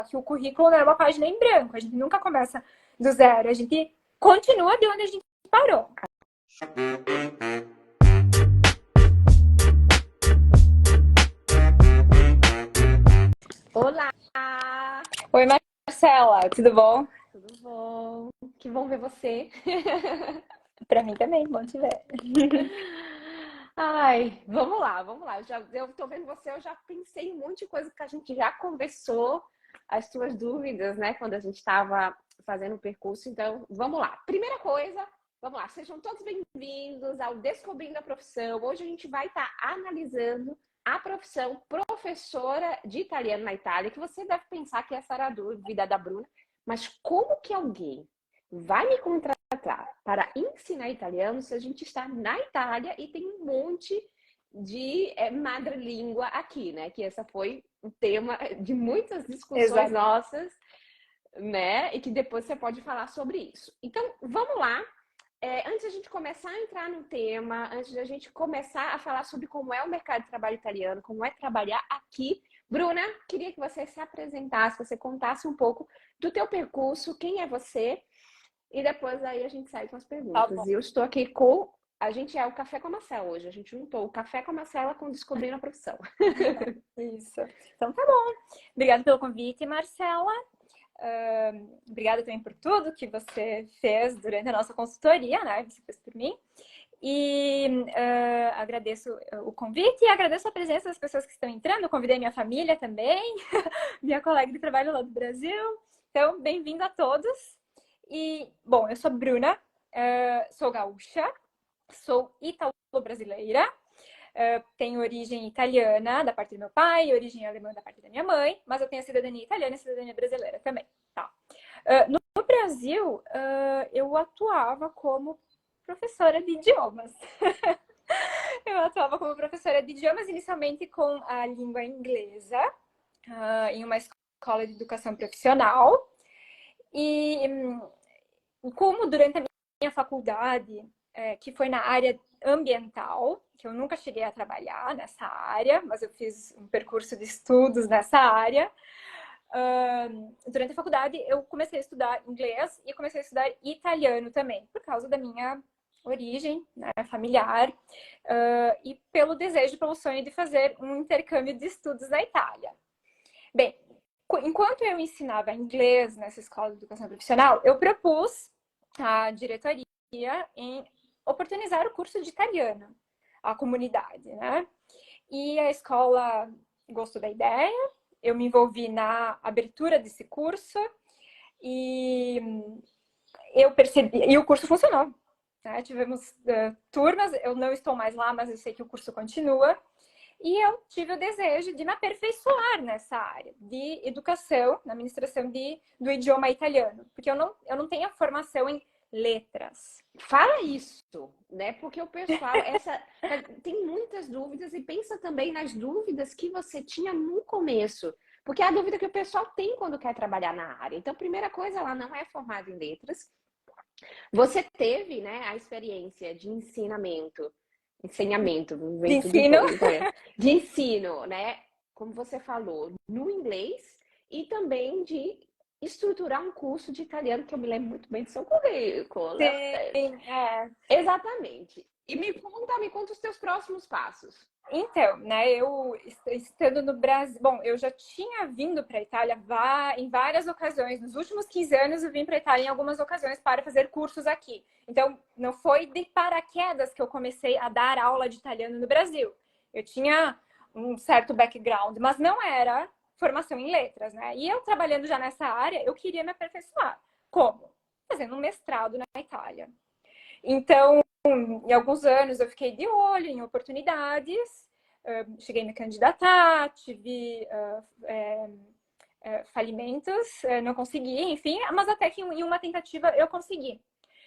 que o currículo não é uma página em branco, a gente nunca começa do zero, a gente continua de onde a gente parou. Olá! Oi, Marcela, tudo bom? Tudo bom? Que bom ver você. Pra mim também, bom te ver. Ai, vamos lá, vamos lá. Eu tô vendo você, eu já pensei em um monte de coisa que a gente já conversou, as suas dúvidas, né, quando a gente estava fazendo o percurso. Então, vamos lá. Primeira coisa, vamos lá. Sejam todos bem-vindos ao Descobrindo a Profissão. Hoje a gente vai estar analisando a profissão professora de italiano na Itália, que você deve pensar que essa era a dúvida da Bruna, mas como que alguém vai me contratar para ensinar italiano se a gente está na Itália e tem um monte de madrelíngua aqui, né? Que essa foi o tema de muitas discussões Exato. nossas, né? E que depois você pode falar sobre isso. Então, vamos lá. Antes da gente começar a entrar no tema, antes da gente começar a falar sobre como é o mercado de trabalho italiano, como é trabalhar aqui, Bruna, queria que você se apresentasse, você contasse um pouco do teu percurso, quem é você, e depois aí a gente sai com as Tá perguntas. bom. E eu estou aqui com... A gente é o Café com a Marcela hoje, a gente juntou o Café com a Marcela com Descobrindo a Profissão. Isso. Então tá bom. Obrigada pelo convite, Marcela. Obrigada também por tudo que você fez durante a nossa consultoria, né? Você fez por mim. E agradeço o convite e agradeço a presença das pessoas que estão entrando. Eu convidei minha família também, minha colega de trabalho lá do Brasil. Então, bem-vindo a todos. E, bom, eu sou Bruna, sou gaúcha, sou italo-brasileira. Tenho origem italiana da parte do meu pai, origem alemã da parte da minha mãe, mas eu tenho a cidadania italiana e a cidadania brasileira também. Tá. No Brasil, eu atuava como professora de idiomas. Eu atuava como professora de idiomas, inicialmente com a língua inglesa, em uma escola de educação profissional. E como durante a minha faculdade, que foi na área ambiental, que eu nunca cheguei a trabalhar nessa área, mas eu fiz um percurso de estudos nessa área. Durante a faculdade, eu comecei a estudar inglês e comecei a estudar italiano também, por causa da minha origem, né, familiar, e pelo desejo, pelo sonho de fazer um intercâmbio de estudos na Itália. Bem, enquanto eu ensinava inglês nessa escola de educação profissional, eu propus à diretoria em oportunizar o curso de italiano à comunidade, né? E a escola gostou da ideia, eu me envolvi na abertura desse curso e eu percebi, e o curso funcionou, né? Tivemos turmas, eu não estou mais lá, mas eu sei que o curso continua. E eu tive o desejo de me aperfeiçoar nessa área de educação, na administração do idioma italiano, porque eu não tenho a formação em letras. Fala isso, né? Porque o pessoal tem muitas dúvidas e pensa também nas dúvidas que você tinha no começo. Porque é a dúvida que o pessoal tem quando quer trabalhar na área. Então, primeira coisa, ela não é formada em letras. Você teve, né, a experiência de ensinamento, De vem tudo ensino. doido, de ensino, né? Como você falou, no inglês e também de estruturar um curso de italiano, que eu me lembro muito bem do seu currículo, né? Sim, Exatamente. E me conta os teus próximos passos. Então, né, eu estando no Brasil, bom, eu já tinha vindo para a Itália em várias ocasiões. Nos últimos 15 anos eu vim para a Itália em algumas ocasiões para fazer cursos aqui. Então, não foi de paraquedas que eu comecei a dar aula de italiano no Brasil. Eu tinha um certo background, mas não era formação em letras, né? E eu trabalhando já nessa área, eu queria me aperfeiçoar. Como? Fazendo um mestrado na Itália. Então, em alguns anos eu fiquei de olho em oportunidades, cheguei a me candidatar, tive falimentos, não consegui, enfim, mas até que em uma tentativa eu consegui.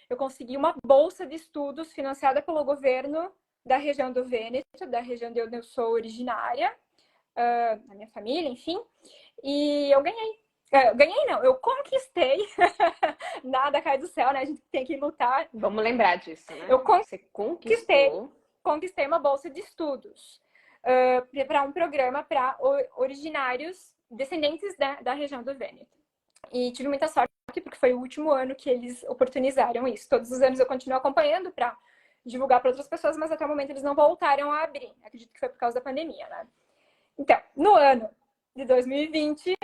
Eu consegui uma bolsa de estudos financiada pelo governo da região do Vêneto, da região de onde eu sou originária, a minha família, enfim, e eu ganhei. Ganhei não, eu conquistei. Nada cai do céu, né? A gente tem que lutar. Vamos lembrar disso, né? Eu Você conquistou. conquistei uma bolsa de estudos para um programa para originários descendentes da região do Vêneto. E tive muita sorte porque foi o último ano que eles oportunizaram isso. Todos os anos eu continuo acompanhando para divulgar para outras pessoas, mas até o momento eles não voltaram a abrir. Acredito que foi por causa da pandemia, né? Então, no ano de 2020,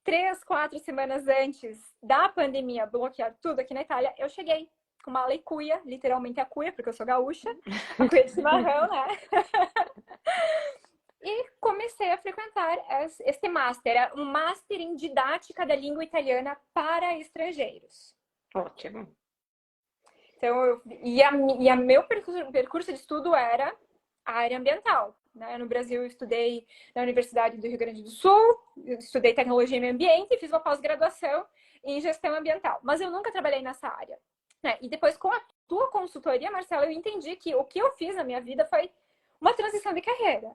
3, 4 semanas antes da pandemia bloquear tudo aqui na Itália, eu cheguei com uma cuia, literalmente a cuia, porque eu sou gaúcha, a cuia de chimarrão, né? E comecei a frequentar este master, é um master em didática da língua italiana para estrangeiros. Ótimo. Então, meu percurso de estudo era a área ambiental. Né? No Brasil, eu estudei na Universidade do Rio Grande do Sul, estudei tecnologia e meio ambiente e fiz uma pós-graduação em gestão ambiental. Mas eu nunca trabalhei nessa área. Né? E depois, com a tua consultoria, Marcela, eu entendi que o que eu fiz na minha vida foi uma transição de carreira.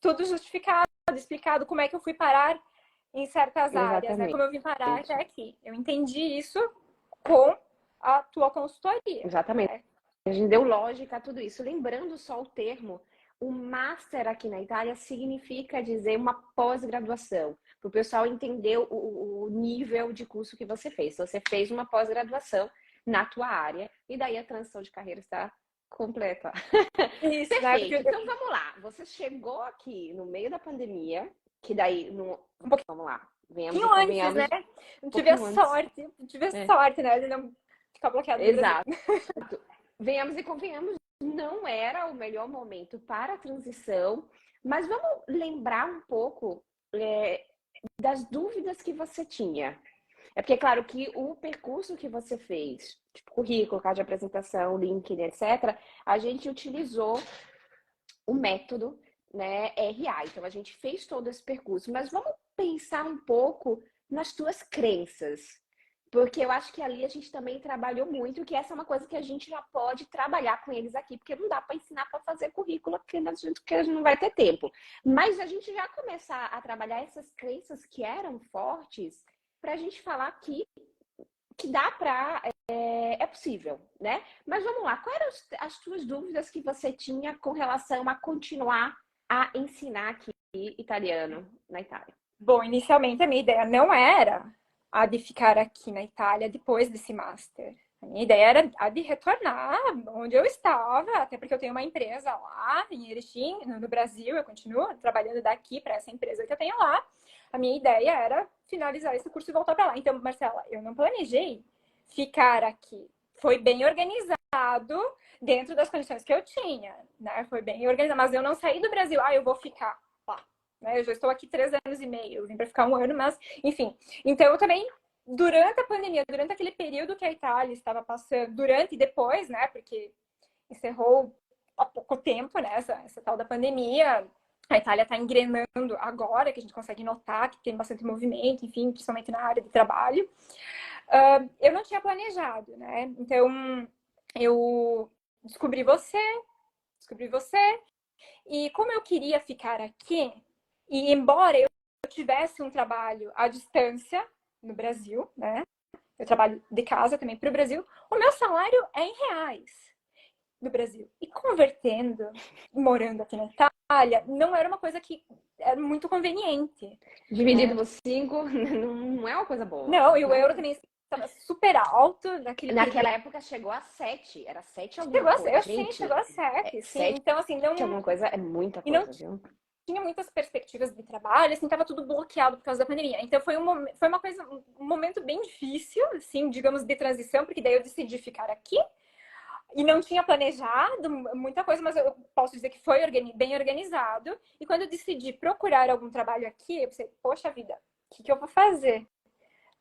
Tudo justificado, explicado como é que eu fui parar em certas áreas, né? Como eu vim parar até aqui. Eu entendi isso com a tua consultoria. Exatamente. Né? A gente deu lógica a tudo isso. Lembrando só o termo, o master aqui na Itália significa dizer uma pós-graduação, para o pessoal entender o nível de curso que você fez. Você fez uma pós-graduação na tua área e daí a transição de carreira está completa. Isso, perfeito. Né? Porque... Então vamos lá. Você chegou aqui no meio da pandemia, que daí vamos lá. Venhamos antes, né? Não tive a sorte, sorte, né? De não ficar bloqueado. Exato. Venhamos e convenhamos, não era o melhor momento para a transição, mas vamos lembrar um pouco das dúvidas que você tinha. É porque, claro, que o percurso que você fez, tipo currículo, carta de apresentação, LinkedIn, etc., a gente utilizou o método, né, RA. Então, a gente fez todo esse percurso. Mas vamos pensar um pouco nas tuas crenças. Porque eu acho que ali a gente também trabalhou muito, que essa é uma coisa que a gente já pode trabalhar com eles aqui, porque não dá para ensinar para fazer currículo, porque a gente não vai ter tempo. Mas a gente já começar a trabalhar essas crenças que eram fortes, para a gente falar que dá para... É possível, né? Mas vamos lá, quais eram as tuas dúvidas que você tinha com relação a continuar a ensinar aqui italiano na Itália? Bom, inicialmente a minha ideia não era a de ficar aqui na Itália depois desse master. A minha ideia era a de retornar onde eu estava, até porque eu tenho uma empresa lá em Erechim, no Brasil, eu continuo trabalhando daqui para essa empresa que eu tenho lá. A minha ideia era finalizar esse curso e voltar para lá. Então, Marcela, eu não planejei ficar aqui. Foi bem organizado dentro das condições que eu tinha, né? Foi bem organizado, mas eu não saí do Brasil, eu vou ficar lá. Eu já estou aqui 3 anos e meio, eu vim para ficar 1 ano, mas enfim. Então eu também, durante a pandemia, durante aquele período que a Itália estava passando, durante e depois, né, porque encerrou há pouco tempo, né, essa tal da pandemia, a Itália está engrenando agora, que a gente consegue notar que tem bastante movimento, enfim, principalmente na área de trabalho. Eu não tinha planejado, né, então eu descobri você, e como eu queria ficar aqui, e embora eu tivesse um trabalho à distância no Brasil, né? Eu trabalho de casa também para o Brasil, o meu salário é em reais no Brasil. E convertendo, morando aqui na Itália, não era uma coisa que era muito conveniente. Dividido por 5 não é uma coisa boa. Não, e o euro também estava super alto naquela época chegou a 7, era 7 alguma coisa. Chegou a 7, sim. Então, assim, não... alguma coisa é muita coisa, viu? Tinha muitas perspectivas de trabalho, assim, tava tudo bloqueado por causa da pandemia. Então foi um momento bem difícil, assim, digamos, de transição, porque daí eu decidi ficar aqui e não tinha planejado muita coisa, mas eu posso dizer que foi bem organizado. E quando eu decidi procurar algum trabalho aqui, eu pensei, poxa vida, o que eu vou fazer?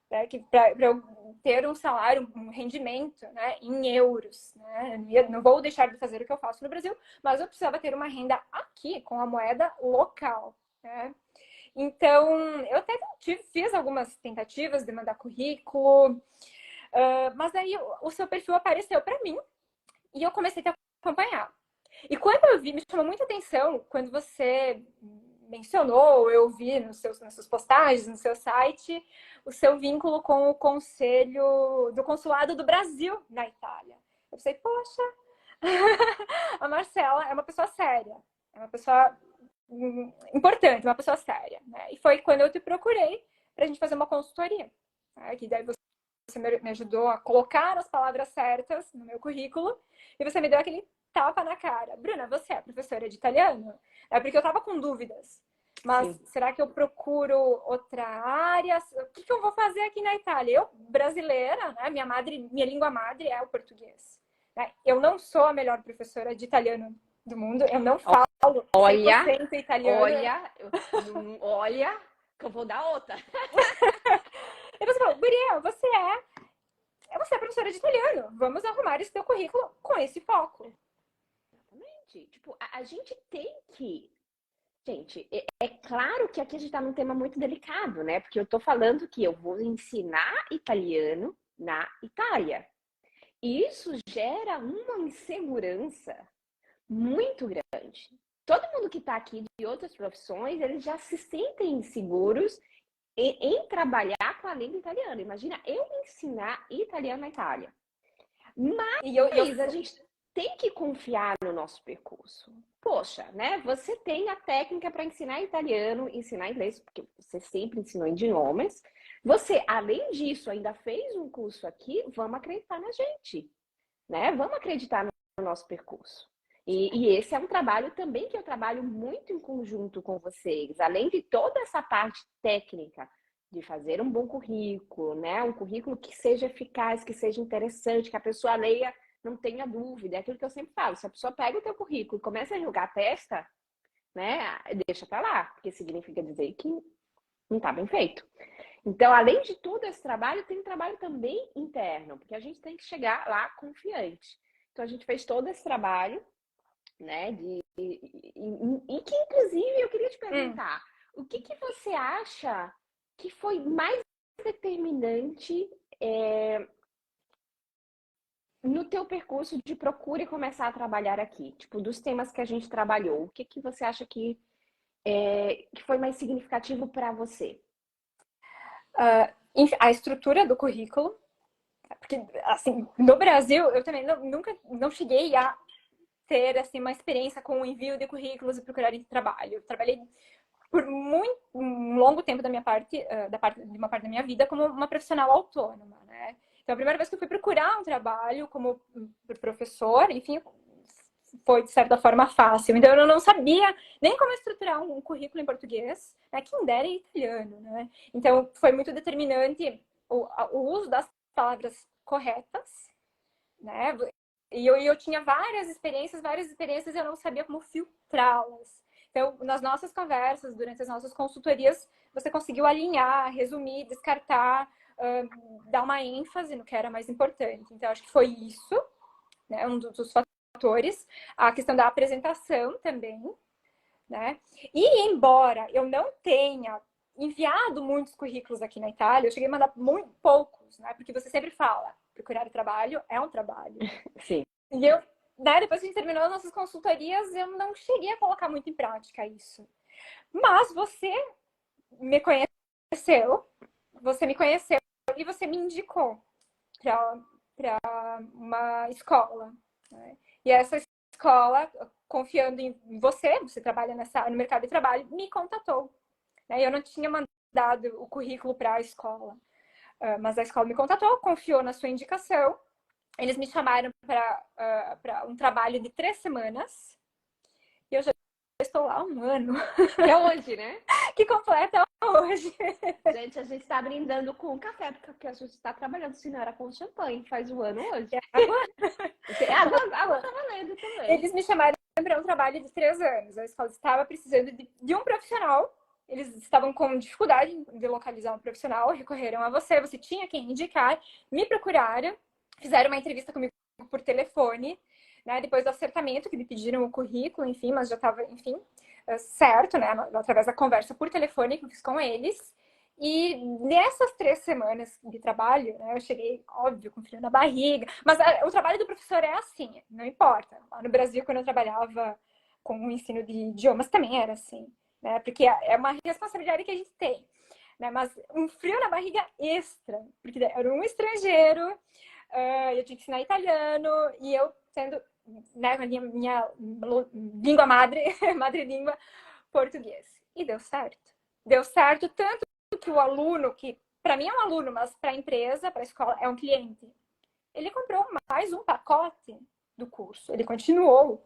Para eu ter um salário, um rendimento, né, em euros. Né? Eu não vou deixar de fazer o que eu faço no Brasil, mas eu precisava ter uma renda aqui, com a moeda local. Né? Então, eu até fiz algumas tentativas de mandar currículo, mas aí o seu perfil apareceu para mim e eu comecei a te acompanhar. E quando eu vi, me chamou muita atenção quando você mencionou, eu vi nas suas postagens, no seu site, o seu vínculo com o Conselho do Consulado do Brasil na Itália. Eu pensei, poxa, a Marcela é uma pessoa séria, é uma pessoa importante, uma pessoa séria, né? E foi quando eu te procurei pra gente fazer uma consultoria, né? Que daí você me ajudou a colocar as palavras certas no meu currículo e você me deu aquele tapa na cara. Bruna, você é professora de italiano? É porque eu tava com dúvidas. Mas Sim. será que eu procuro outra área? O que eu vou fazer aqui na Itália? Eu, brasileira, né? Minha língua madre é o português. Né? Eu não sou a melhor professora de italiano do mundo. Eu não falo Olha, 100% italiano. olha, que eu vou dar outra. E você falou, Guria, você é professora de italiano. Vamos arrumar esse teu currículo com esse foco. Exatamente. Tipo, a gente tem que. Gente, é claro que aqui a gente está num tema muito delicado, né? Porque eu tô falando que eu vou ensinar italiano na Itália. E isso gera uma insegurança muito grande. Todo mundo que está aqui de outras profissões, eles já se sentem inseguros em trabalhar com a língua italiana. Imagina eu ensinar italiano na Itália. Mas a gente tem que confiar no nosso percurso. Poxa, né? Você tem a técnica para ensinar italiano, ensinar inglês, porque você sempre ensinou idiomas. Você, além disso, ainda fez um curso aqui, vamos acreditar na gente, né? Vamos acreditar no nosso percurso. E esse é um trabalho também que eu trabalho muito em conjunto com vocês. Além de toda essa parte técnica de fazer um bom currículo, né? Um currículo que seja eficaz, que seja interessante, que a pessoa leia, não tenha dúvida. É aquilo que eu sempre falo. Se a pessoa pega o teu currículo e começa a julgar a testa, né? Deixa pra lá, porque significa dizer que não tá bem feito. Então, além de todo esse trabalho, tem um trabalho também interno, porque a gente tem que chegar lá confiante. Então, a gente fez todo esse trabalho, né? E que, inclusive, eu queria te perguntar, o que você acha que foi mais determinante no teu percurso de procura e começar a trabalhar aqui? Tipo, dos temas que a gente trabalhou, o que você acha que foi mais significativo para você? A estrutura do currículo, porque, assim, no Brasil, eu também nunca não cheguei a ter, assim, uma experiência com o envio de currículos e procurar de trabalho. Eu trabalhei por um longo tempo de uma parte da minha vida como uma profissional autônoma, né? Então, a primeira vez que eu fui procurar um trabalho como professor, enfim, foi de certa forma fácil. Então, eu não sabia nem como estruturar um currículo em português, né? Quem dera em italiano, né? Então, foi muito determinante o uso das palavras corretas, né? E eu tinha várias experiências e eu não sabia como filtrá-las. Então, nas nossas conversas, durante as nossas consultorias, você conseguiu alinhar, resumir, descartar, dar uma ênfase no que era mais importante. Então, acho que foi isso, né, um dos fatores. A questão da apresentação também, né? E embora eu não tenha enviado muitos currículos aqui na Itália, eu cheguei a mandar muito poucos, né? Porque você sempre fala, procurar trabalho é um trabalho. Sim. E eu, né, depois que a gente terminou as nossas consultorias, eu não cheguei a colocar muito em prática isso. Mas me conheceu, você me conheceu e você me indicou para uma escola, né? E essa escola, confiando em você trabalha no mercado de trabalho, me contatou. Né? Eu não tinha mandado o currículo para a escola, mas a escola me contatou, confiou na sua indicação. Eles me chamaram para um trabalho de 3 semanas e eu já estou lá há 1 ano. Que é hoje, né? Que completa hoje. Gente, a gente está brindando com café, porque a gente está trabalhando, se não era com champanhe, faz 1 ano hoje. Água tá valendo também. Eles me chamaram para um trabalho de 3 anos. A escola estava precisando de um profissional. Eles estavam com dificuldade de localizar um profissional, recorreram a você tinha quem indicar, me procuraram, fizeram uma entrevista comigo por telefone, né? Depois do acertamento, que me pediram o currículo, enfim, mas já estava, enfim, certo, né? Através da conversa por telefone que eu fiz com eles. E nessas 3 semanas de trabalho, né, eu cheguei, óbvio, com frio na barriga. Mas o trabalho do professor é assim, não importa. Lá no Brasil, quando eu trabalhava com o ensino de idiomas, também era assim, né? Porque é uma responsabilidade que a gente tem, né? Mas um frio na barriga extra, porque era um estrangeiro, eu tinha que ensinar italiano, e eu sendo, né, a minha língua madre, madre língua, português. E deu certo. Deu certo tanto que o aluno, que para mim é um aluno, mas para a empresa, para a escola, é um cliente, ele comprou mais um pacote do curso. Ele continuou.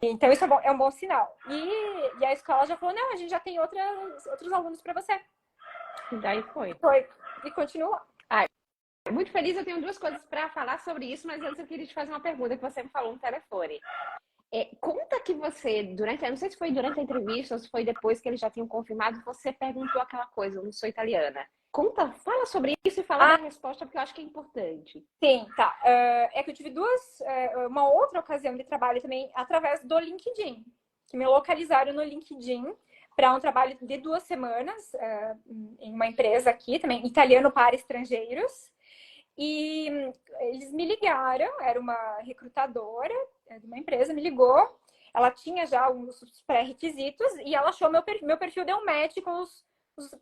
Então, isso é um bom sinal. E a escola já falou, não, a gente já tem outros alunos para você. E daí foi. E continuou. Muito feliz, eu tenho duas coisas para falar sobre isso, mas antes eu queria te fazer uma pergunta que você me falou no telefone. Conta que você, eu não sei se foi durante a entrevista ou se foi depois que eles já tinham confirmado, você perguntou aquela coisa, eu não sou italiana. Fala sobre isso e fala da resposta, porque eu acho que é importante. Sim, tá. É que eu tive uma outra ocasião de trabalho também através do LinkedIn, que me localizaram no LinkedIn para um trabalho de 2 semanas em uma empresa aqui também, italiano para estrangeiros. E eles me ligaram, era uma recrutadora de uma empresa, me ligou. Ela tinha já os pré-requisitos e ela achou meu perfil deu um match com os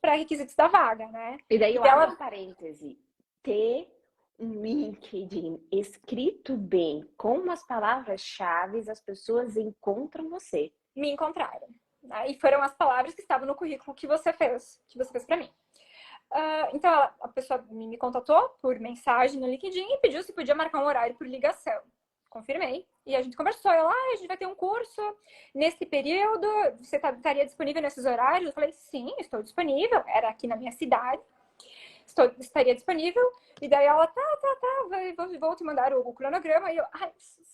pré-requisitos da vaga, né? E daí eu abro um parêntese. Ter um LinkedIn escrito bem, com umas palavras-chave, as pessoas encontram você. Me encontraram. Né? E foram as palavras que estavam no currículo que você fez para mim. Então, a pessoa me contatou por mensagem no LinkedIn e pediu se podia marcar um horário por ligação. Confirmei. E a gente conversou. Ela, a gente vai ter um curso nesse período. Você estaria disponível nesses horários? Eu falei, sim, estou disponível. Era aqui na minha cidade. Estaria disponível. E daí ela, vou te mandar o cronograma. E eu,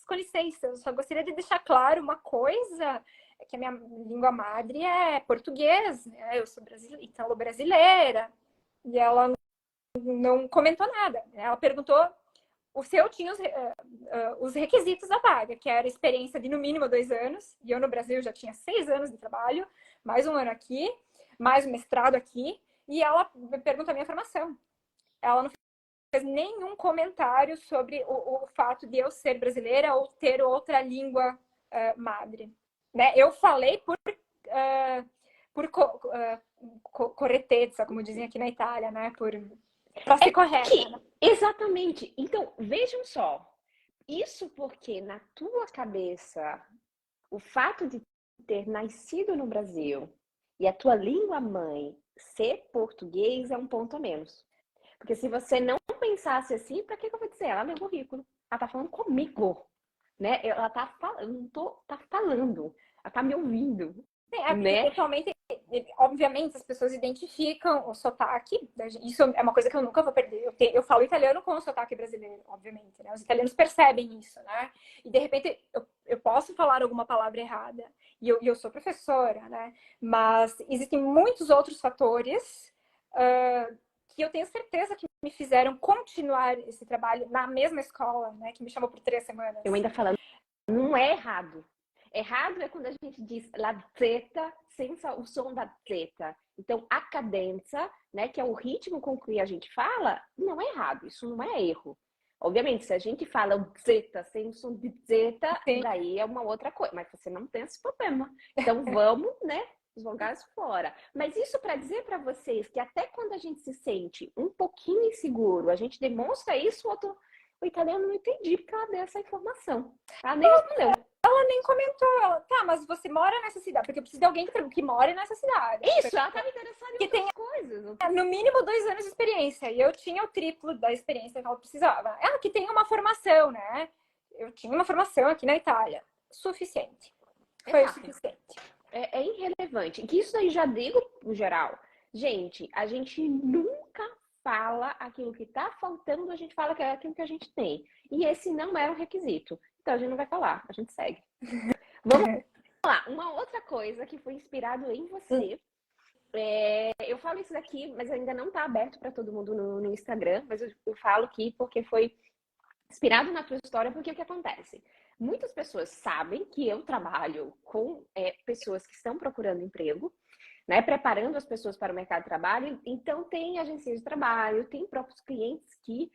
com licença, eu só gostaria de deixar claro uma coisa. É que a minha língua madre é português. Né? Eu sou italo-brasileira. E ela não comentou nada. Ela perguntou se eu tinha os requisitos da vaga, que era experiência de no mínimo 2 anos. E eu no Brasil já tinha 6 anos de trabalho, mais 1 ano aqui, mais um mestrado aqui. E ela me perguntou a minha formação. Ela não fez nenhum comentário sobre o fato de eu ser brasileira ou ter outra língua madre. Né? Eu falei por corretezza, como dizem aqui na Itália, né? Para ser correta. Né? Exatamente. Então, vejam só. Isso porque na tua cabeça, o fato de ter nascido no Brasil e a tua língua mãe ser português é um ponto a menos. Porque se você não pensasse assim, para que eu vou dizer? Ela é meu currículo. Ela tá falando comigo. Né? Ela tá falando, tá falando. Ela tá me ouvindo. Sim, né? Pessoalmente, obviamente, as pessoas identificam o sotaque. Isso é uma coisa que eu nunca vou perder. Eu falo italiano com o sotaque brasileiro, obviamente. Né? Os italianos percebem isso, né? E, de repente, eu posso falar alguma palavra errada. E eu sou professora, né? Mas existem muitos outros fatores que eu tenho certeza que me fizeram continuar esse trabalho na mesma escola, né? Que me chamou por 3 semanas. Eu ainda falando, não é errado. Errado é quando a gente diz la zeta sem o som da zeta. Então, a cadência, né, que é o ritmo com que a gente fala, não é errado, isso não é erro. Obviamente, se a gente fala o zeta sem o som de zeta, daí é uma outra coisa, mas você não tem esse problema. Então, vamos, né, jogar isso fora. Mas isso para dizer para vocês que até quando a gente se sente um pouquinho inseguro, a gente demonstra isso, o italiano não entendi porque ela deu essa informação. Ela nem respondeu. Ela nem comentou. Ela, tá, mas você mora nessa cidade? Porque eu preciso de alguém que mora nessa cidade. Isso, ela estava interessada em outras coisas. No mínimo 2 anos de experiência. E eu tinha o triplo da experiência que ela precisava. Ela que tem uma formação, né? Eu tinha uma formação aqui na Itália. Suficiente. Foi o suficiente. É irrelevante. Que isso daí já digo no geral. Gente, a gente nunca fala aquilo que tá faltando, a gente fala que é aquilo que a gente tem. E esse não era um requisito. Então a gente não vai falar, a gente segue. Vamos lá. Uma outra coisa que foi inspirado em você. Eu falo isso daqui, mas ainda não tá aberto para todo mundo no Instagram, mas eu falo aqui porque foi inspirado na tua história, porque o que acontece? Muitas pessoas sabem que eu trabalho com pessoas que estão procurando emprego, né, preparando as pessoas para o mercado de trabalho. Então, tem agências de trabalho, tem próprios clientes que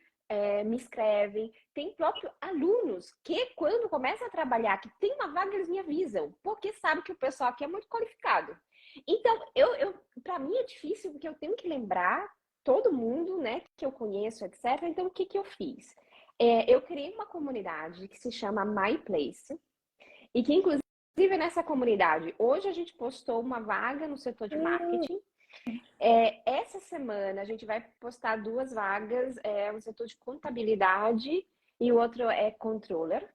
me escrevem, tem próprios alunos que, quando começam a trabalhar, que tem uma vaga, eles me avisam, porque sabem que o pessoal aqui é muito qualificado. Então, para mim é difícil, porque eu tenho que lembrar todo mundo, né, que eu conheço, etc. Então, o que eu fiz? Eu criei uma comunidade que se chama My Place, e que, inclusive, nessa comunidade, hoje a gente postou uma vaga no setor de marketing. Essa semana a gente vai postar 2 vagas, no setor de contabilidade e o outro é controller.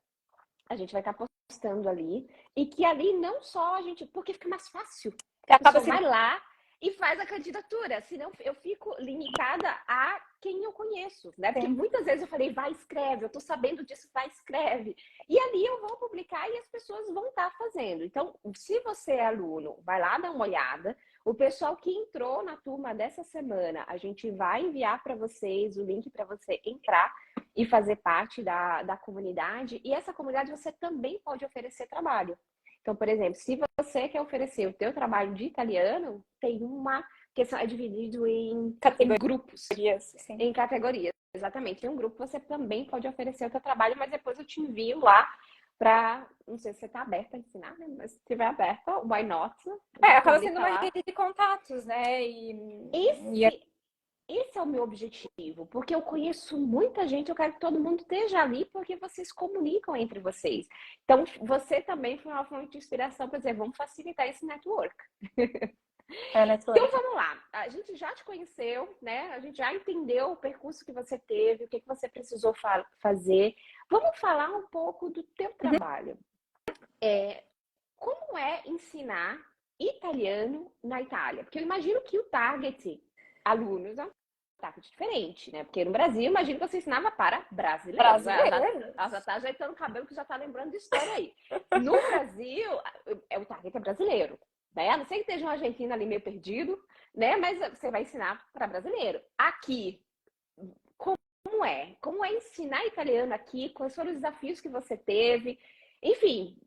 A gente vai estar postando ali. E que ali não só a gente... Porque fica mais fácil. A pessoa vai lá e faz a candidatura. Senão eu fico limitada a quem eu conheço, né? Porque muitas vezes eu falei, vai, escreve. Eu tô sabendo disso, vai, escreve. E ali eu vou publicar e as pessoas vão estar fazendo. Então, se você é aluno, vai lá dar uma olhada. O pessoal que entrou na turma dessa semana, a gente vai enviar para vocês o link para você entrar e fazer parte da comunidade. E essa comunidade você também pode oferecer trabalho. Então, por exemplo, se você quer oferecer o teu trabalho de italiano, tem uma questão, é dividido em grupos. Sim. Em categorias, exatamente. Tem um grupo que você também pode oferecer o teu trabalho, mas depois eu te envio lá para... Não sei se você está aberta a ensinar, né? Mas se estiver aberta, why not? Acaba sendo uma rede de contatos, né? Esse é o meu objetivo, porque eu conheço muita gente, eu quero que todo mundo esteja ali, porque vocês comunicam entre vocês. Então, você também foi uma fonte de inspiração para dizer, vamos facilitar esse network. Então, vamos lá. A gente já te conheceu, né? A gente já entendeu o percurso que você teve, o que você precisou fazer. Vamos falar um pouco do teu trabalho. Como é ensinar italiano na Itália? Porque eu imagino que o target alunos é um target diferente, né? Porque no Brasil, imagino que você ensinava para brasileiros. A já tá ajeitando o cabelo que já tá lembrando de história aí. No Brasil, o target é brasileiro, né? A não ser que esteja um argentino ali meio perdido, né? Mas você vai ensinar para brasileiro. Aqui, como é? Como é ensinar italiano aqui? Quais foram os desafios que você teve? Enfim,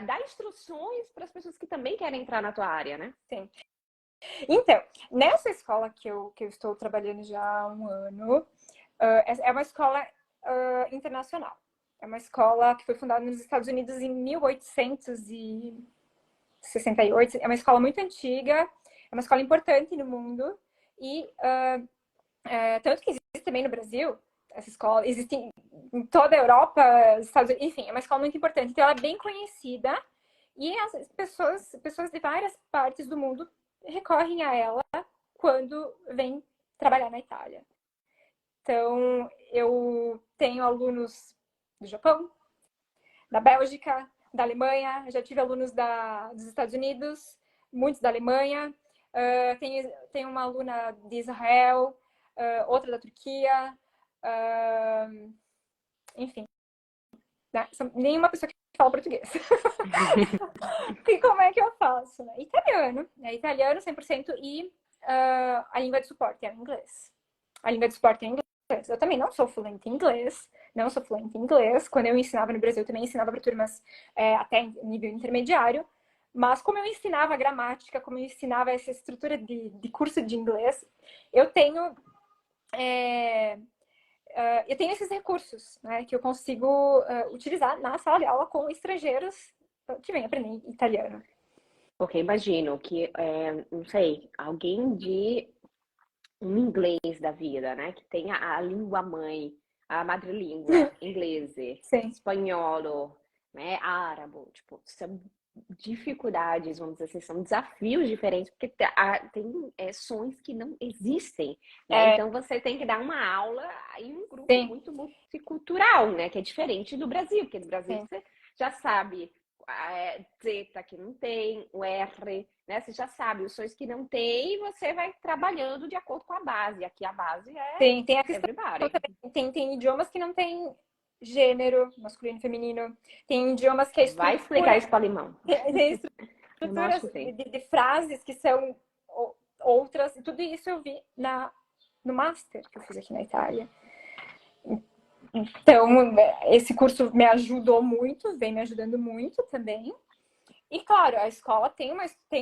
dá instruções para as pessoas que também querem entrar na tua área, né? Sim. Então, nessa escola que eu estou trabalhando já há um ano, é uma escola internacional. É uma escola que foi fundada nos Estados Unidos em 1868. É uma escola muito antiga, é uma escola importante no mundo. E tanto que existe também no Brasil, essa escola. Existe em toda a Europa, Estados Unidos, enfim, é uma escola muito importante. Então, ela é bem conhecida. E as pessoas de várias partes do mundo recorrem a ela quando vêm trabalhar na Itália. Então, eu tenho alunos do Japão, da Bélgica, da Alemanha, já tive alunos dos Estados Unidos, muitos da Alemanha, tenho uma aluna de Israel, outra da Turquia, enfim, né? Nenhuma pessoa que fala português. E como é que eu faço? Né? Italiano, né? Italiano 100% e a língua de suporte é o inglês. A língua de suporte é o inglês. Eu também não sou fluente em inglês, não sou fluente em inglês. Quando eu ensinava no Brasil, eu também ensinava para turmas até nível intermediário. Mas como eu ensinava gramática, como eu ensinava essa estrutura de curso de inglês, eu tenho esses recursos, né, que eu consigo utilizar na sala de aula com estrangeiros que vêm aprender italiano. Porque imagino que, não sei, alguém de um inglês da vida, né? Que tenha a língua mãe, a madrelíngua, inglês, espanhol, né? Árabe, tipo, são dificuldades, vamos dizer assim, são desafios diferentes, porque tem sons que não existem, né? Então você tem que dar uma aula em um grupo muito multicultural, né? Que é diferente do Brasil, porque no Brasil você já sabe Z que não tem, o R, né? Você já sabe os sons que não tem e você vai trabalhando de acordo com a base. Aqui a base tem a questão tem idiomas que não tem gênero, masculino e feminino. Tem idiomas que vai explicar isso para alemão. Tem estruturas de frases que são outras. E tudo isso eu vi no Master que eu fiz aqui na Itália. Então, esse curso me ajudou muito, vem me ajudando muito também. E, claro, a escola tem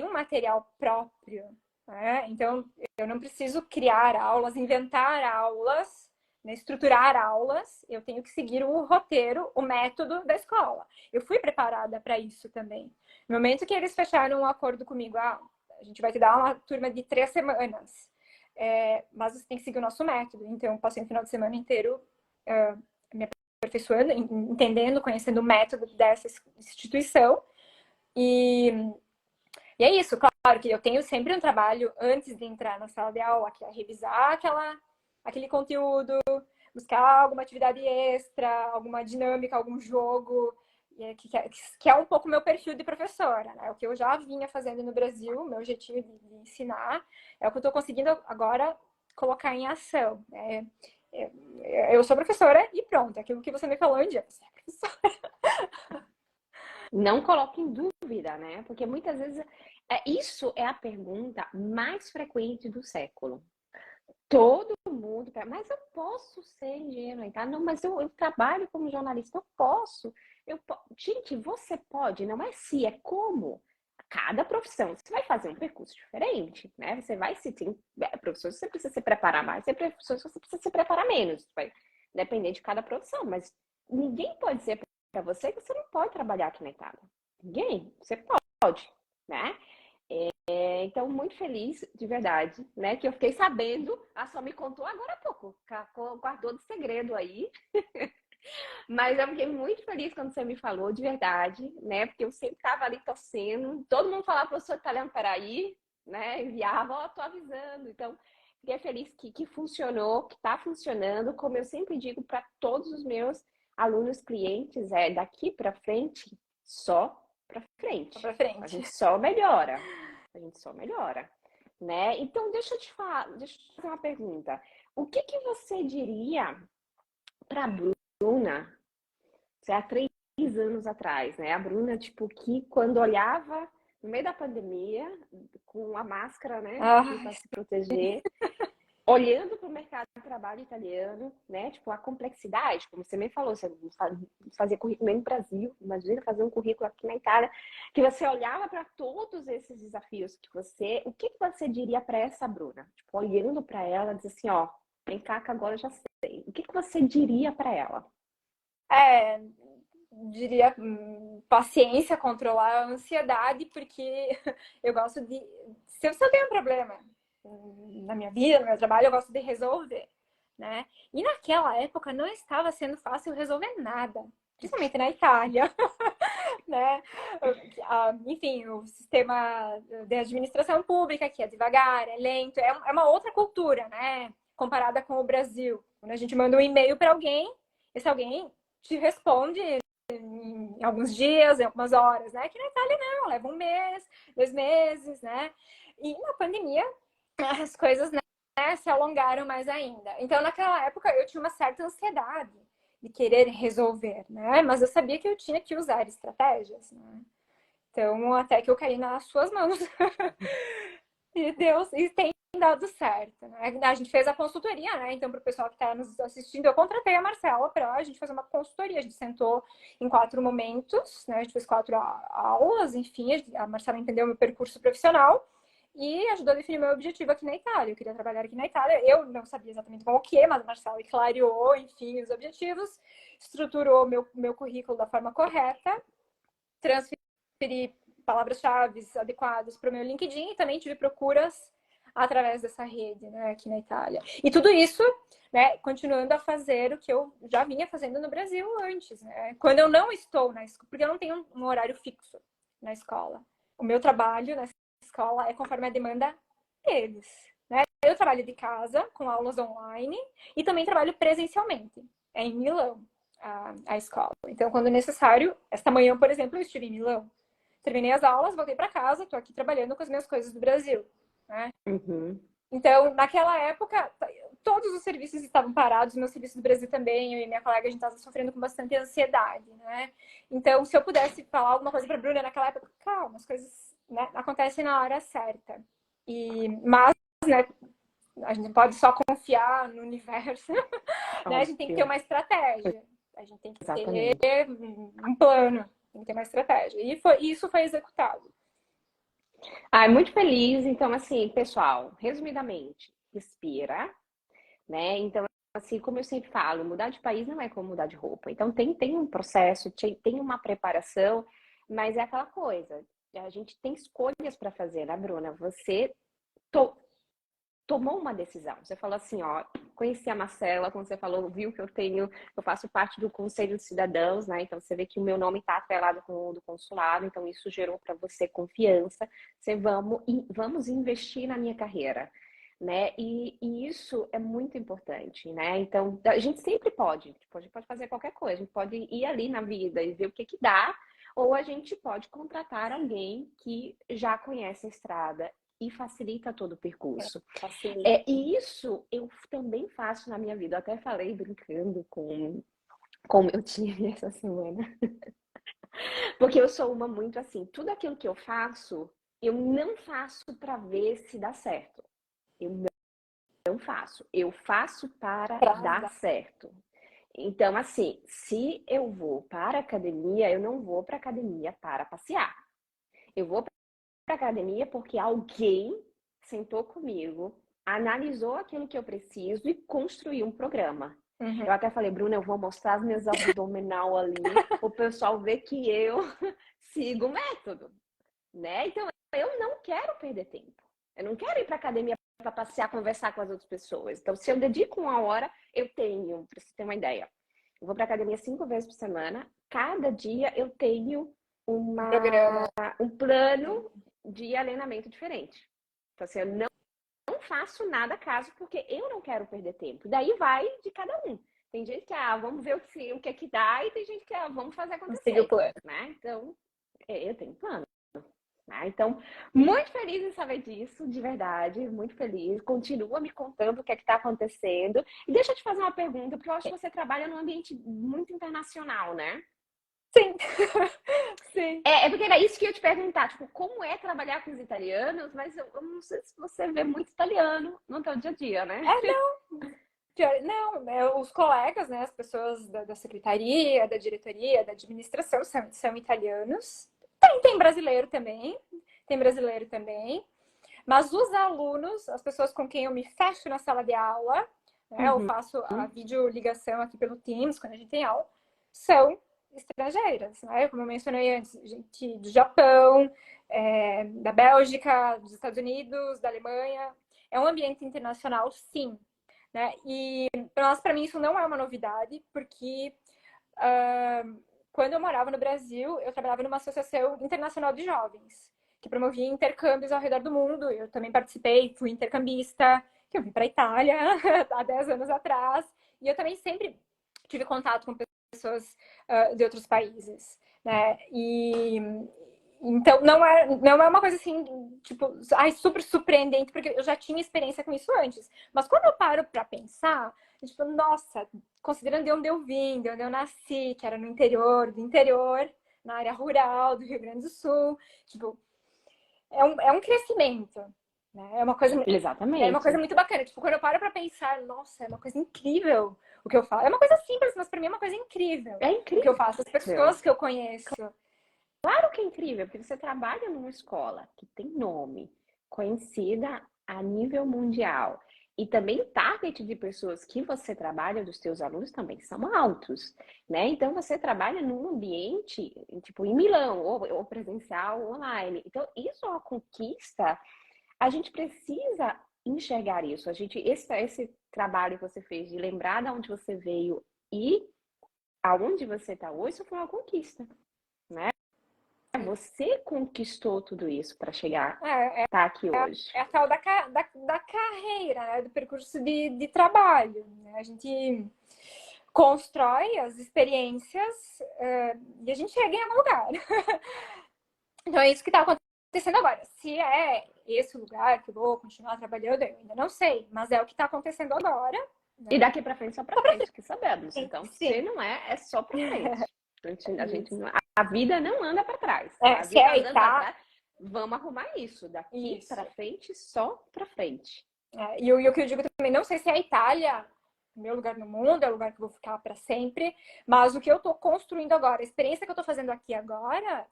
um material próprio, né? Então, eu não preciso criar aulas, inventar aulas, né? Estruturar aulas. Eu tenho que seguir o roteiro, o método da escola. Eu fui preparada para isso também. No momento que eles fecharam um acordo comigo, a gente vai te dar uma turma de 3 semanas, mas você tem que seguir o nosso método. Então, eu passei um final de semana inteiro me aperfeiçoando, entendendo, conhecendo o método dessa instituição. E, e é isso, claro que eu tenho sempre um trabalho antes de entrar na sala de aula, que é revisar aquele conteúdo, buscar alguma atividade extra, alguma dinâmica, algum jogo, que é um pouco meu perfil de professora, né? O que eu já vinha fazendo no Brasil, meu objetivo de ensinar, é o que eu estou conseguindo agora colocar em ação. Né? Eu sou professora e pronto, aquilo que você me falou um dia, você é professora. Não coloque em dúvida, né? Porque muitas vezes isso é a pergunta mais frequente do século. Todo mundo, mas eu posso ser ingênua, tá? Não, mas eu trabalho como jornalista, eu posso. Gente, você pode, não é se, é como. Cada profissão, você vai fazer um percurso diferente, né? Você vai se tem profissões você precisa se preparar mais, tem profissões você precisa se preparar menos. Vai depender de cada profissão, mas ninguém pode dizer para você que você não pode trabalhar aqui na Itália. Ninguém, você pode, né? Então, muito feliz, de verdade, né? Que eu fiquei sabendo, a só me contou agora há pouco, guardou de segredo aí. Mas eu fiquei muito feliz quando você me falou, de verdade, né? Porque eu sempre estava ali torcendo, todo mundo falava, professor italiano, peraí, né? Enviava, ó, tô avisando. Então, fiquei feliz que funcionou, que está funcionando. Como eu sempre digo para todos os meus alunos, clientes, daqui para frente, só para frente. Pra A frente. gente só melhora. A gente só melhora, né? Então, deixa eu te fazer uma pergunta. O que você diria para a Bruna, há 3 anos atrás, né? A Bruna, tipo, que quando olhava no meio da pandemia, com a máscara, né? Para se proteger, olhando para o mercado de trabalho italiano, né? Tipo, a complexidade, como você me falou, você fazia currículo no Brasil, imagina fazer um currículo aqui na Itália, que você olhava para todos esses desafios o que você diria para essa Bruna? Tipo, olhando para ela, diz assim, ó, vem cá que agora eu já sei. O que você diria para ela? Diria paciência, controlar a ansiedade, porque eu gosto de. Se eu tenho um problema na minha vida, no meu trabalho, eu gosto de resolver, né? E naquela época não estava sendo fácil resolver nada, principalmente na Itália, né? Enfim, o sistema de administração pública que é devagar, é lento, é uma outra cultura, né? Comparada com o Brasil. Quando a gente manda um e-mail para alguém, esse alguém te responde em alguns dias, em algumas horas, né? Que na Itália não, leva um mês, 2 meses, né? E na pandemia as coisas, né, se alongaram mais ainda. Então, naquela época, eu tinha uma certa ansiedade de querer resolver, né? Mas eu sabia que eu tinha que usar estratégias, né? Então, até que eu caí nas suas mãos. E Deus, e tem dado certo, né? A gente fez a consultoria, né? Então, para o pessoal que está nos assistindo, eu contratei a Marcela para a gente fazer uma consultoria. A gente sentou em 4 momentos, né? A gente fez 4 aulas, enfim, a Marcela entendeu meu percurso profissional e ajudou a definir meu objetivo aqui na Itália. Eu queria trabalhar aqui na Itália. Eu não sabia exatamente com o que, mas a Marcela clareou, enfim, os objetivos, estruturou meu currículo da forma correta, transferi palavras-chave adequadas para o meu LinkedIn e também tive procuras através dessa rede, né, aqui na Itália. E tudo isso, né, continuando a fazer o que eu já vinha fazendo no Brasil antes, né? Quando eu não estou na escola, porque eu não tenho um horário fixo na escola. O meu trabalho na escola é conforme a demanda deles, né? Eu trabalho de casa, com aulas online, e também trabalho presencialmente. É em Milão, a escola. Então, quando necessário, esta manhã, por exemplo, eu estive em Milão. Terminei as aulas, voltei para casa, estou aqui trabalhando com as minhas coisas do Brasil, né? Uhum. Então, naquela época, todos os serviços estavam parados, meu serviço do Brasil também, eu e minha colega, a gente estava sofrendo com bastante ansiedade, né? Então, se eu pudesse falar alguma coisa para a Bruna naquela época, calma, as coisas, né, acontecem na hora certa. Mas, né, a gente não pode só confiar no universo, né? A gente tem que ter uma estratégia, a gente tem que Exatamente. ter um plano, tem que ter uma estratégia. E isso foi executado. Ai, muito feliz. Então, assim, pessoal, resumidamente, respira, né? Então, assim, como eu sempre falo, mudar de país não é como mudar de roupa. Então, tem um processo, tem uma preparação, mas é aquela coisa. A gente tem escolhas para fazer, né, Bruna? Você tomou uma decisão. Você falou assim, ó, conheci a Marcela, como você falou, viu que eu faço parte do Conselho de Cidadãos, né? Então você vê que o meu nome está atrelado com o do consulado, então isso gerou para você confiança. Você vamos investir na minha carreira, né? E isso é muito importante, né? Então a gente sempre pode, tipo, a gente pode fazer qualquer coisa, a gente pode ir ali na vida e ver o que que dá, ou a gente pode contratar alguém que já conhece a estrada e facilita todo o percurso. Facilita. E isso eu também faço na minha vida. Eu até falei brincando com o meu time essa semana. Porque eu sou uma muito assim, tudo aquilo que eu faço, eu não faço para ver se dá certo. Eu não faço. Eu faço para dar certo. Então, assim, se eu vou para a academia, eu não vou para a academia para passear. Eu vou para a academia porque alguém sentou comigo, analisou aquilo que eu preciso e construiu um programa. Eu até falei, Bruna, eu vou mostrar as minhas abdominal ali, o pessoal ver que eu sigo o método, né? Então, eu não quero perder tempo. Eu não quero ir para academia para passear, conversar com as outras pessoas. Então, se eu dedico 1 hora, eu tenho, para você ter uma ideia, eu vou para academia 5 vezes por semana. Cada dia eu tenho um plano de alinhamento diferente. Então, assim, eu não faço nada acaso porque eu não quero perder tempo. Daí vai de cada um. Tem gente que, vamos ver o que é que dá, e tem gente que, vamos fazer acontecer. Siga o plano. Né? Então, eu tenho plano. Né? Então, muito feliz em saber disso, de verdade, muito feliz. Continua me contando o que é que está acontecendo. E deixa eu te fazer uma pergunta, porque eu acho que você trabalha num ambiente muito internacional, né? Sim. Sim. É porque era isso que eu ia te perguntar, tipo, como é trabalhar com os italianos, mas eu não sei se você vê muito italiano no teu dia a dia, né? Não, os colegas, né, as pessoas da secretaria, da diretoria, da administração são italianos. Tem brasileiro também, mas os alunos, as pessoas com quem eu me fecho na sala de aula, né, eu faço a videoligação aqui pelo Teams, quando a gente tem aula, são estrangeiras, né? Como eu mencionei antes, gente do Japão, da Bélgica, dos Estados Unidos, da Alemanha. É um ambiente internacional, sim. Né? E para mim isso não é uma novidade, porque quando eu morava no Brasil, eu trabalhava numa associação internacional de jovens, que promovia intercâmbios ao redor do mundo. Eu também participei, fui intercambista, que eu vim para a Itália há 10 anos atrás, e eu também sempre tive contato com pessoas de outros países, né? E então não é uma coisa assim, tipo, super surpreendente, porque eu já tinha experiência com isso antes. Mas quando eu paro para pensar, tipo, nossa, considerando de onde eu vim, de onde eu nasci, que era no interior, na área rural do Rio Grande do Sul, tipo, é um crescimento, né? Exatamente. É uma coisa muito bacana. Tipo, quando eu paro para pensar, nossa, é uma coisa incrível o que eu faço. É uma coisa simples, mas para mim é uma coisa incrível. É incrível O que eu faço, as pessoas que eu conheço. Claro que é incrível, porque você trabalha numa escola que tem nome, conhecida a nível mundial. E também o target de pessoas que você trabalha, dos seus alunos, também são altos, né? Então, você trabalha num ambiente, tipo, em Milão, ou presencial, ou online. Então, isso é uma conquista. A gente precisa enxergar isso. Esse trabalho que você fez de lembrar de onde você veio e aonde você está hoje, isso foi uma conquista, né? Você conquistou tudo isso para chegar tá aqui hoje. É a tal da carreira, né? Do percurso de trabalho. Né? A gente constrói as experiências e a gente chega em algum lugar. Então é isso que está acontecendo agora. Se é esse o lugar que eu vou continuar trabalhando, eu ainda não sei, mas é o que está acontecendo agora. Né? E daqui para frente só para frente, que sabemos. Então, Sim. se não é só para frente. A vida não anda para trás. A vida anda para trás. Vamos arrumar isso. Daqui para frente, só para frente. E o que eu digo também, não sei se é a Itália, meu lugar no mundo, é o lugar que eu vou ficar para sempre, mas o que eu estou construindo agora, a experiência que eu estou fazendo aqui agora,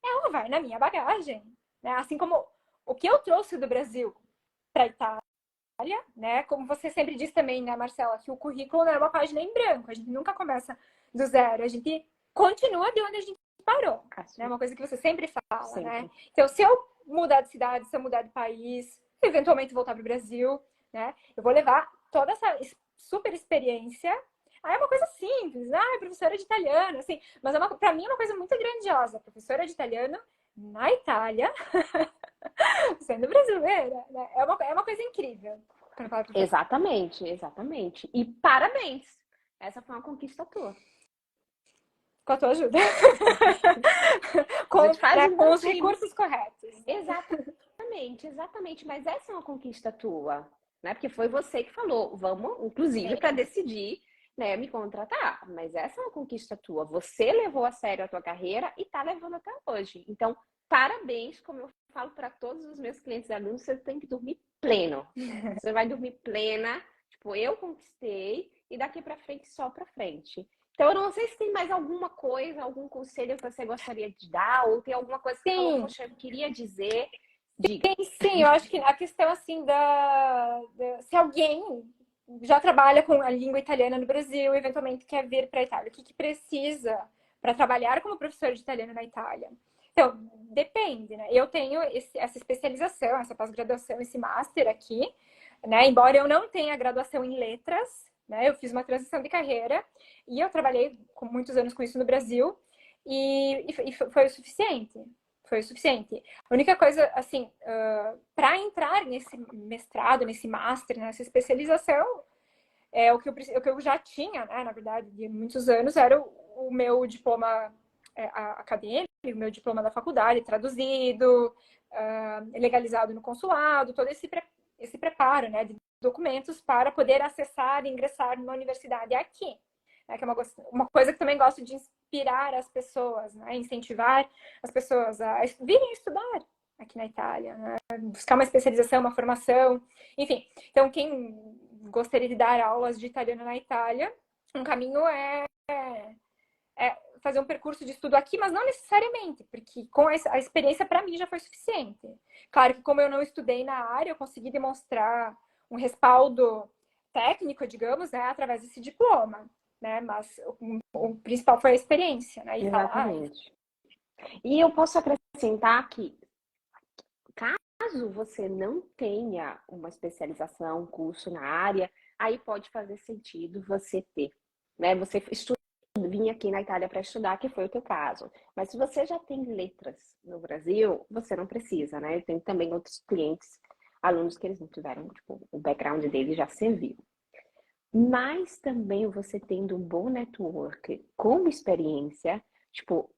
ela vai na minha bagagem. Né? Assim como o que eu trouxe do Brasil para a Itália, né? Como você sempre diz também, né, Marcela, que o currículo não é uma página em branco, a gente nunca começa do zero, a gente continua de onde a gente parou. Né? Uma coisa que você sempre fala, sempre. Né? Então, se eu mudar de cidade, se eu mudar de país, eventualmente voltar para o Brasil, né? Eu vou levar toda essa super experiência. Aí é uma coisa simples, professora de italiano, assim, mas para mim é uma coisa muito grandiosa, professora de italiano na Itália, sendo brasileira, né? É uma coisa incrível. Exatamente, exatamente. E parabéns! Essa foi uma conquista tua. Com a tua ajuda. A gente faz com um os time. recursos corretos. Exatamente, exatamente. Mas essa é uma conquista tua, né? Porque foi você que falou, vamos, inclusive, para decidir, né, me contratar. Mas essa é uma conquista tua. Você levou a sério a tua carreira e tá levando até hoje. Então, parabéns, como eu falo para todos os meus clientes e alunos, você tem que dormir pleno. Você vai dormir plena. Tipo, eu conquistei e daqui para frente só para frente. Então, eu não sei se tem mais alguma coisa, algum conselho que você gostaria de dar, ou tem alguma coisa que você falou, poxa, eu queria dizer. Diga. Sim, eu acho que a questão, assim, se alguém já trabalha com a língua italiana no Brasil, eventualmente quer vir para a Itália, o que precisa para trabalhar como professor de italiano na Itália? Então, depende, né? Eu tenho essa especialização, essa pós-graduação, esse master aqui, né? Embora eu não tenha graduação em letras, né? Eu fiz uma transição de carreira e eu trabalhei com muitos anos com isso no Brasil e foi o suficiente. Foi o suficiente. A única coisa, assim, para entrar nesse mestrado, nesse master, nessa especialização, o que eu já tinha, né, na verdade, de muitos anos, era o meu diploma acadêmico, o meu diploma da faculdade, traduzido, legalizado no consulado, todo esse preparo, né, de documentos para poder acessar e ingressar numa universidade aqui. Né, que é uma coisa que também gosto de inspirar as pessoas, né, incentivar as pessoas a virem estudar aqui na Itália, né, buscar uma especialização, uma formação, enfim. Então, quem gostaria de dar aulas de italiano na Itália, um caminho é fazer um percurso de estudo aqui, mas não necessariamente, porque com a experiência para mim já foi suficiente. Claro que como eu não estudei na área, eu consegui demonstrar um respaldo técnico, digamos, né, através desse diploma, né, mas o principal foi a experiência, né, e falar. Exatamente. E eu posso acrescentar que, caso você não tenha uma especialização, um curso na área, aí pode fazer sentido você ter, né? Você vir aqui na Itália para estudar, que foi o teu caso. Mas se você já tem letras no Brasil, você não precisa, né? Eu tenho também outros clientes, alunos que eles não tiveram, tipo, o background deles já serviu. Mas também você tendo um bom network como experiência, tipo,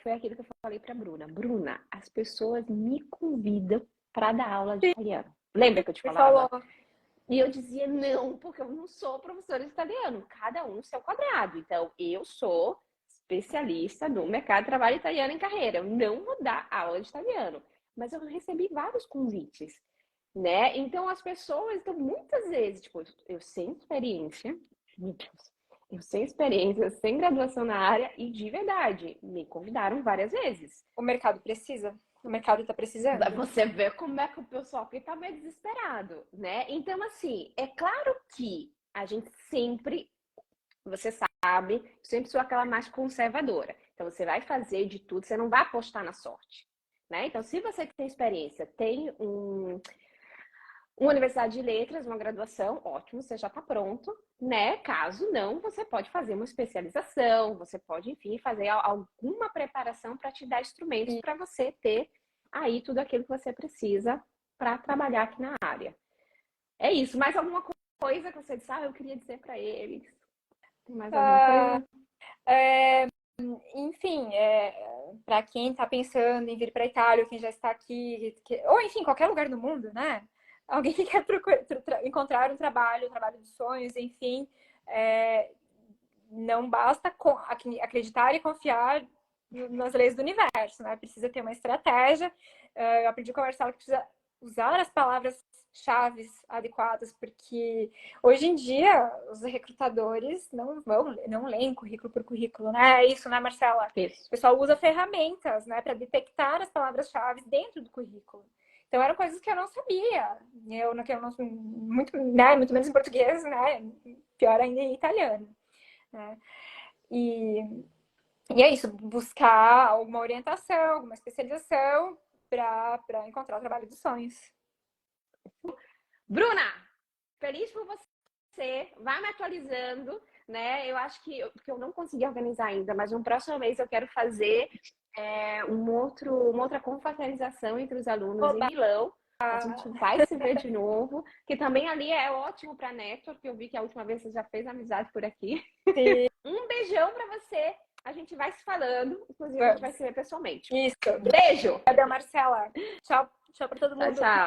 foi aquilo que eu falei para Bruna. Bruna, as pessoas me convidam para dar aula de italiano. Lembra que eu te falava? E eu dizia não, porque eu não sou professora de italiano. Cada um no seu quadrado. Então, eu sou especialista no mercado de trabalho italiano em carreira. Eu não vou dar aula de italiano. Mas eu recebi vários convites, né? Então, as pessoas, então, muitas vezes, tipo, eu sem experiência, meu Deus, eu sem experiência, sem graduação na área, e de verdade, me convidaram várias vezes. O mercado precisa. O mercado está precisando. Você vê como é que o pessoal aqui tá meio desesperado, né? Então, assim, é claro que a gente sempre, você sabe, sempre sou aquela mais conservadora. Então, você vai fazer de tudo, você não vai apostar na sorte, né? Então, se você tem experiência, tem uma universidade de letras, uma graduação, ótimo, você já está pronto, né? Caso não, você pode fazer uma especialização, você pode, enfim, fazer alguma preparação para te dar instrumentos para você ter aí tudo aquilo que você precisa para trabalhar aqui na área. É isso. Mais alguma coisa que você disse? Eu queria dizer para eles. Tem mais alguma coisa? Enfim, para quem está pensando em vir para a Itália, ou quem já está aqui, ou enfim, qualquer lugar do mundo, né? Alguém que quer encontrar um trabalho, o trabalho dos sonhos, enfim, não basta acreditar e confiar nas leis do universo, né? Precisa ter uma estratégia. Eu aprendi com a Marcela que precisa usar as palavras-chave adequadas, porque hoje em dia os recrutadores não leem currículo por currículo, né? É isso, né, Marcela? Isso. O pessoal usa ferramentas, né, para detectar as palavras-chave dentro do currículo. Então eram coisas que eu não sabia. Eu não muito menos em português, né? Pior ainda em italiano. Né? E é isso, buscar alguma orientação, alguma especialização para encontrar o trabalho dos sonhos. Bruna, Feliz por você. Vai me atualizando, né? Eu acho que eu não consegui organizar ainda, mas no próximo mês eu quero fazer uma outra confraternização entre os alunos em Milão. A gente vai se ver de novo, que também ali é ótimo para network, que eu vi que a última vez você já fez amizade por aqui. Sim. Um beijão para você. A gente vai se falando, inclusive a gente vai se ver pessoalmente. Isso. Beijo! Cadê a Marcela? Tchau, tchau para todo mundo. Tchau, tchau.